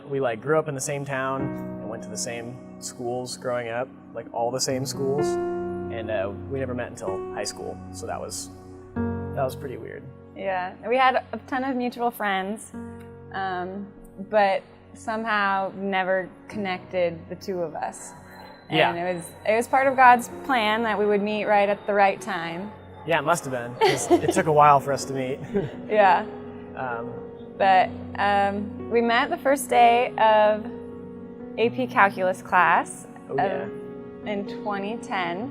we like grew up in the same town and went to the same schools growing up, like all the same schools, and we never met until high school. So that was pretty weird. Yeah, we had a ton of mutual friends, but somehow never connected the two of us. And it was part of God's plan that we would meet right at the right time. Yeah, it must have been, 'cause it took a while for us to meet. Yeah. But we met the first day of AP Calculus class in 2010.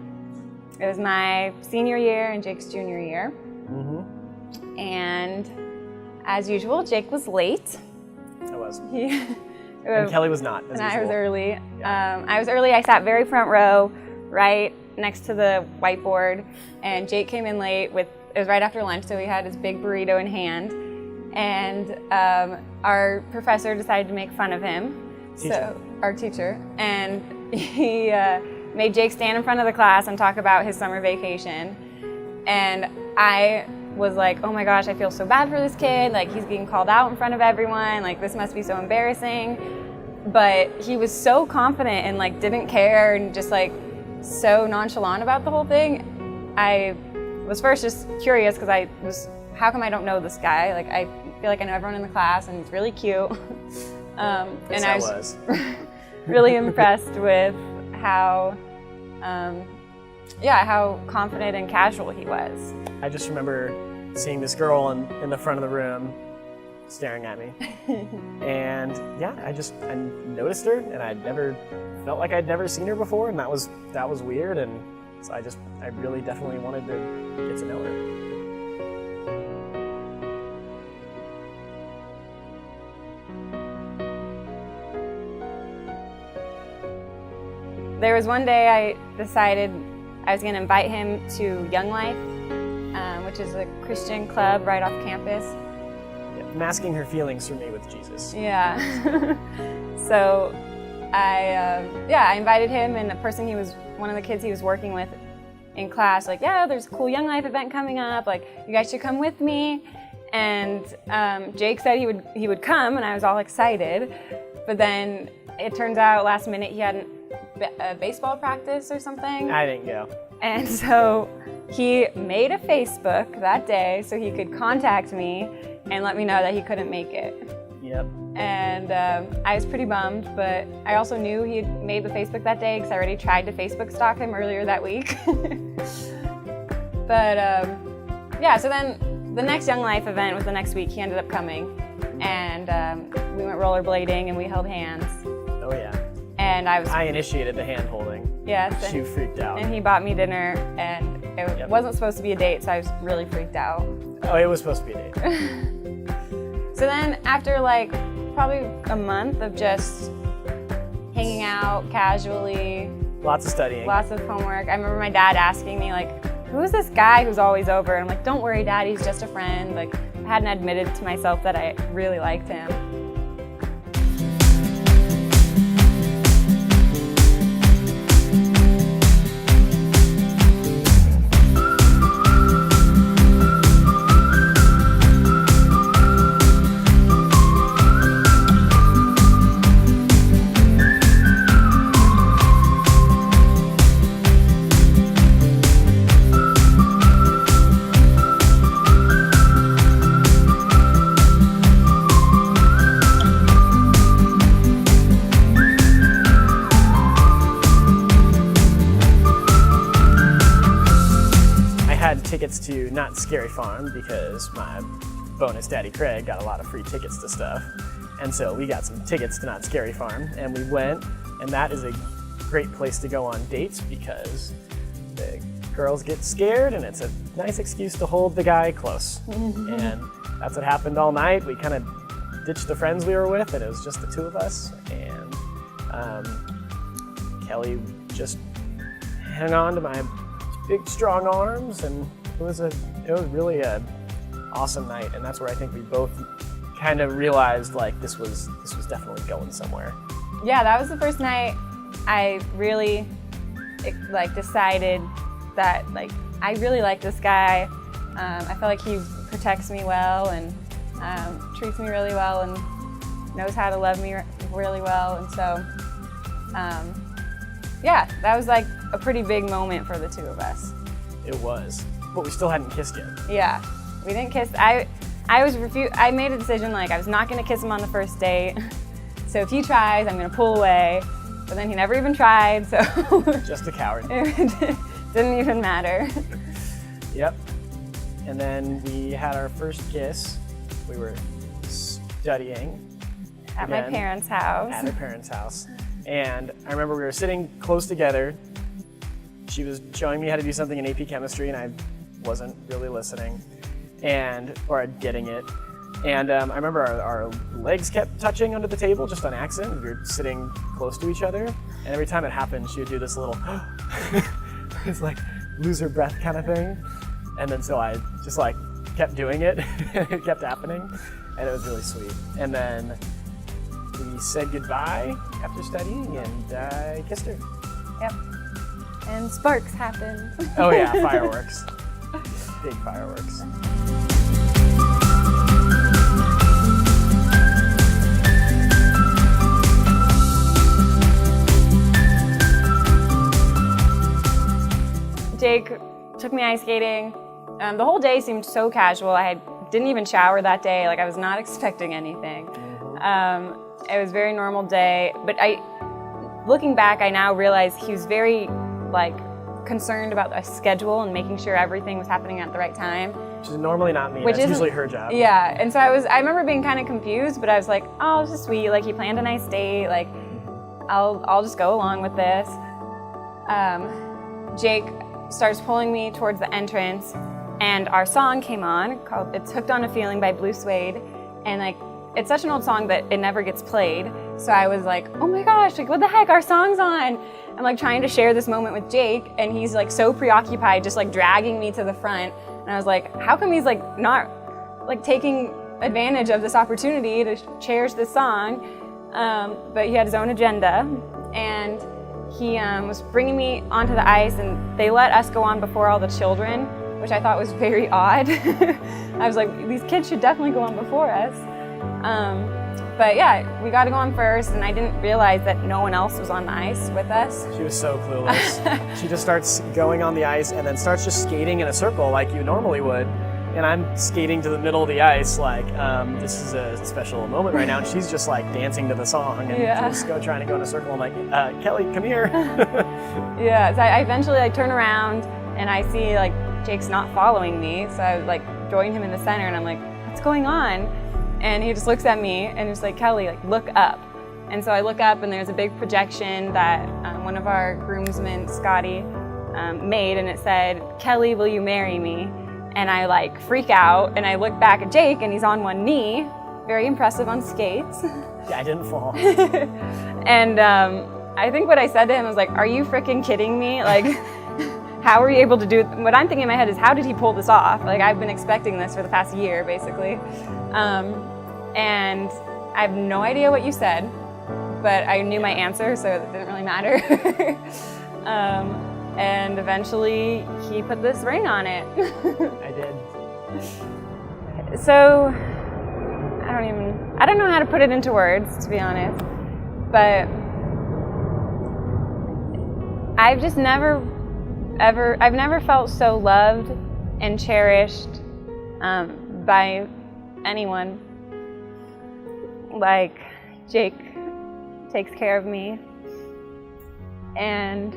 It was my senior year and Jake's junior year. Mm-hmm. And as usual, Jake was late. I was. And Kelly was not, as usual. I was early. Yeah. I was early. I sat very front row, right next to the whiteboard, and Jake came in late it was right after lunch, so he had his big burrito in hand, and our professor decided to make fun of him. Our teacher, and he made Jake stand in front of the class and talk about his summer vacation, and I was like, oh my gosh, I feel so bad for this kid, like he's being called out in front of everyone, like this must be so embarrassing. But he was so confident and like didn't care and just like so nonchalant about the whole thing. I was first just curious because how come I don't know this guy? Like I feel like I know everyone in the class and he's really cute. And I was really impressed with how confident and casual he was. I just remember seeing this girl in the front of the room staring at me. And yeah, I noticed her, and I felt like I'd never seen her before, and that was weird, and so I really definitely wanted to get to know her. There was one day I decided I was going to invite him to Young Life, which is a Christian club right off campus. Yeah, masking her feelings for me with Jesus. Yeah. So I invited him and one of the kids he was working with in class, like, yeah, there's a cool Young Life event coming up, like, you guys should come with me. And Jake said he would come, and I was all excited. But then it turns out last minute he had a baseball practice or something. I didn't go. And so he made a Facebook that day so he could contact me and let me know that he couldn't make it. Yep. And I was pretty bummed, but I also knew he had made the Facebook that day because I already tried to Facebook stalk him earlier that week. But so then the next Young Life event was the next week. He ended up coming, and we went rollerblading and we held hands. Oh yeah. And I initiated the hand holding. Yes. She freaked out. And he bought me dinner, and it wasn't supposed to be a date, so I was really freaked out. Oh, it was supposed to be a date. So then after like probably a month of just hanging out casually. Lots of studying. Lots of homework. I remember my dad asking me like, who's this guy who's always over? And I'm like, don't worry, Dad, he's just a friend. Like, I hadn't admitted to myself that I really liked him. Tickets to Not Scary Farm because my bonus daddy Craig got a lot of free tickets to stuff, and so we got some tickets to Not Scary Farm, and we went, and that is a great place to go on dates because the girls get scared and it's a nice excuse to hold the guy close. And that's what happened all night. We kind of ditched the friends we were with, and it was just the two of us, and Kelly just hung on to my big strong arms, and it was really a awesome night, and that's where I think we both kind of realized like this was definitely going somewhere. Yeah, that was the first night I really decided that like I really like this guy. I feel like he protects me well and treats me really well and knows how to love me really well. And so, yeah, that was like a pretty big moment for the two of us. It was, but we still hadn't kissed yet. Yeah, we didn't kiss. I made a decision, like I was not gonna kiss him on the first date. So if he tries, I'm gonna pull away. But then he never even tried, so. Just a coward. It didn't even matter. Yep. And then we had our first kiss. We were studying. At my parents' house. At our parents' house. And I remember we were sitting close together. She was showing me how to do something in AP chemistry, and I wasn't really listening, or getting it. And I remember our legs kept touching under the table just on accident. We were sitting close to each other, and every time it happened, she would do this little, it's like lose her breath kind of thing. And then so I just like kept doing it, and it kept happening, and it was really sweet. And then we said goodbye after studying, and I kissed her. Yep. And sparks happened. Oh yeah, fireworks. Big fireworks. Jake took me ice skating. The whole day seemed so casual. Didn't even shower that day. Like I was not expecting anything. It was a very normal day, but looking back, I now realize he was very concerned about a schedule and making sure everything was happening at the right time. Which is normally not me. That's usually her job. Yeah, and so I remember being kind of confused, but I was like, oh, this is sweet. Like he planned a nice date. Like I'll just go along with this. Jake starts pulling me towards the entrance, and our song came on called "It's Hooked on a Feeling" by Blue Suede, and it's such an old song that it never gets played. So I was like, oh my gosh, what the heck, our song's on. I'm trying to share this moment with Jake, and he's so preoccupied, just dragging me to the front. And I was like, how come he's not taking advantage of this opportunity to cherish this song? But he had his own agenda, and he was bringing me onto the ice, and they let us go on before all the children, which I thought was very odd. I was like, these kids should definitely go on before us. But yeah, we got to go on first, and I didn't realize that no one else was on the ice with us. She was so clueless. She just starts going on the ice and then starts just skating in a circle like you normally would. And I'm skating to the middle of the ice like, this is a special moment right now. And she's just dancing to the song and just trying to go in a circle. I'm like, Kelly, come here. Yeah, so I eventually turn around and I see Jake's not following me. So I join him in the center, and I'm like, what's going on? And he just looks at me and he's like, Kelly, look up. And so I look up, and there's a big projection that one of our groomsmen, Scotty, made, and it said, Kelly, will you marry me? And I freak out, and I look back at Jake, and he's on one knee, very impressive on skates. Yeah, I didn't fall. And I think what I said to him was are you freaking kidding me? How were you able to do it? What I'm thinking in my head is, how did he pull this off? I've been expecting this for the past year, basically. And I have no idea what you said, but I knew my answer, so it didn't really matter. And eventually he put this ring on it. I did. So I don't know how to put it into words, to be honest, but I've just I've never felt so loved and cherished by anyone like Jake takes care of me. And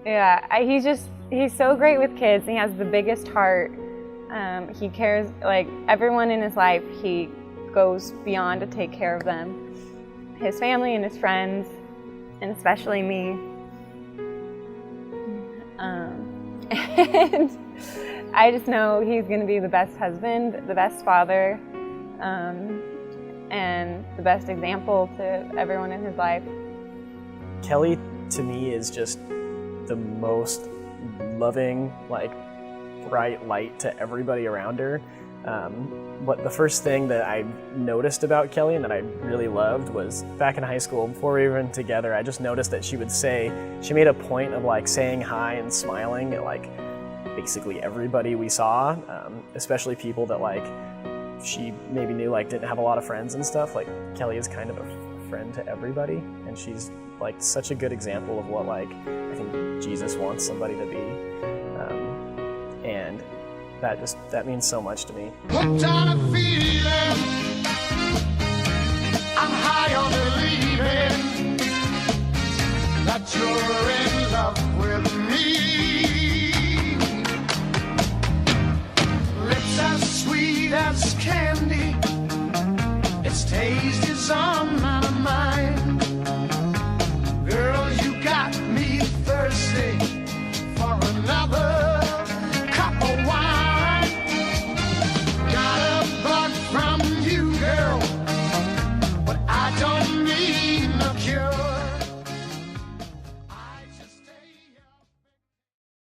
yeah, he's so great with kids. He has the biggest heart. He cares, everyone in his life, he goes beyond to take care of them. His family and his friends, and especially me. And I just know he's going to be the best husband, the best father, and the best example to everyone in his life. Kelly, to me, is just the most loving, bright light to everybody around her. The first thing that I noticed about Kelly and that I really loved was back in high school, before we were even together, I just noticed that she made a point of saying hi and smiling at basically everybody we saw, especially people that like she maybe knew like didn't have a lot of friends and stuff. Like Kelly is kind of a friend to everybody, and she's like such a good example of what like I think Jesus wants somebody to be, and that means so much to me. Hooked on a feeling.